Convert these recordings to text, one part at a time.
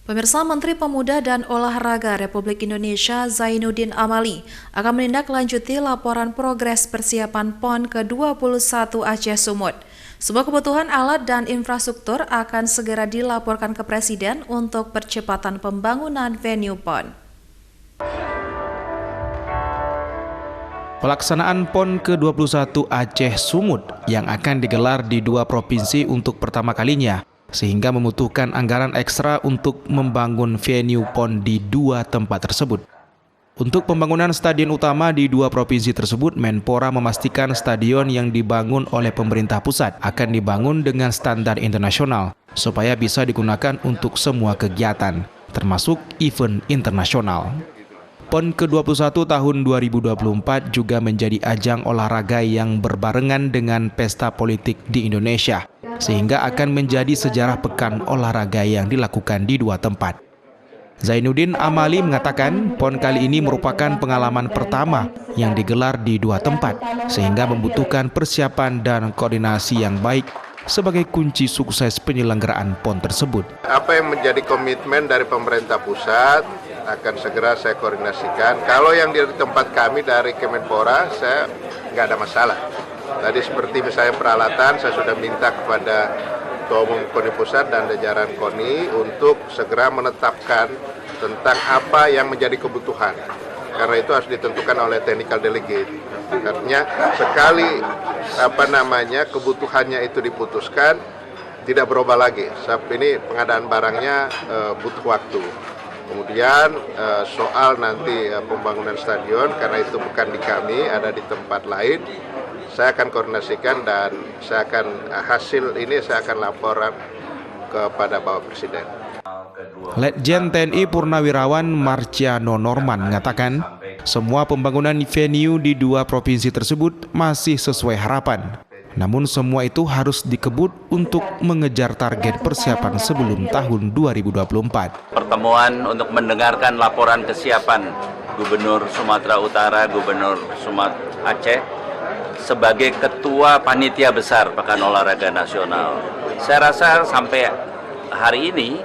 Pemirsa, Menteri Pemuda dan Olahraga Republik Indonesia Zainuddin Amali akan menindaklanjuti laporan progres persiapan PON ke-21 Aceh Sumut. Semua kebutuhan alat dan infrastruktur akan segera dilaporkan ke Presiden untuk percepatan pembangunan venue PON. Pelaksanaan PON ke-21 Aceh Sumut yang akan digelar di dua provinsi untuk pertama kalinya, sehingga membutuhkan anggaran ekstra untuk membangun venue PON di dua tempat tersebut. Untuk pembangunan stadion utama di dua provinsi tersebut, Menpora memastikan stadion yang dibangun oleh pemerintah pusat akan dibangun dengan standar internasional, supaya bisa digunakan untuk semua kegiatan, termasuk event internasional. PON ke-21 tahun 2024 juga menjadi ajang olahraga yang berbarengan dengan pesta politik di Indonesia, sehingga akan menjadi sejarah pekan olahraga yang dilakukan di dua tempat. Zainuddin Amali mengatakan PON kali ini merupakan pengalaman pertama yang digelar di dua tempat, sehingga membutuhkan persiapan dan koordinasi yang baik sebagai kunci sukses penyelenggaraan PON tersebut. Apa yang menjadi komitmen dari pemerintah pusat akan segera saya koordinasikan. Kalau yang di tempat kami dari Kemenpora, saya nggak ada masalah. Tadi seperti misalnya peralatan, saya sudah minta kepada Ketua Umum KONI Pusat dan jajaran KONI untuk segera menetapkan tentang apa yang menjadi kebutuhan. Karena itu harus ditentukan oleh technical delegate. Artinya sekali kebutuhannya itu diputuskan, tidak berubah lagi. Sebab ini pengadaan barangnya butuh waktu. Kemudian soal nanti pembangunan stadion, karena itu bukan di kami, ada di tempat lain, saya akan koordinasikan dan hasil ini saya akan laporan kepada Bapak Presiden. Letjen TNI Purnawirawan Marciano Norman mengatakan, semua pembangunan venue di dua provinsi tersebut masih sesuai harapan. Namun semua itu harus dikebut untuk mengejar target persiapan sebelum tahun 2024. Pertemuan untuk mendengarkan laporan kesiapan Gubernur Sumatera Utara, Gubernur Aceh sebagai Ketua Panitia Besar Pekan Olahraga Nasional. Saya rasa sampai hari ini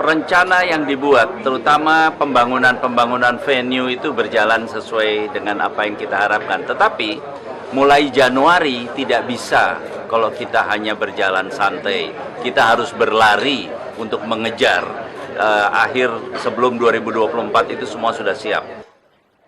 rencana yang dibuat, terutama pembangunan venue itu berjalan sesuai dengan apa yang kita harapkan. Tetapi mulai Januari tidak bisa kalau kita hanya berjalan santai. Kita harus berlari untuk mengejar akhir sebelum 2024 itu semua sudah siap.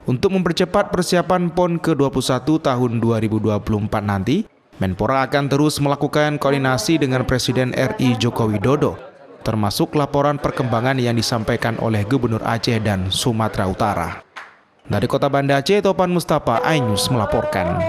Untuk mempercepat persiapan PON ke-21 tahun 2024 nanti, Menpora akan terus melakukan koordinasi dengan Presiden RI Joko Widodo, termasuk laporan perkembangan yang disampaikan oleh Gubernur Aceh dan Sumatera Utara. Dari Kota Banda Aceh, Topan Mustafa, iNews melaporkan.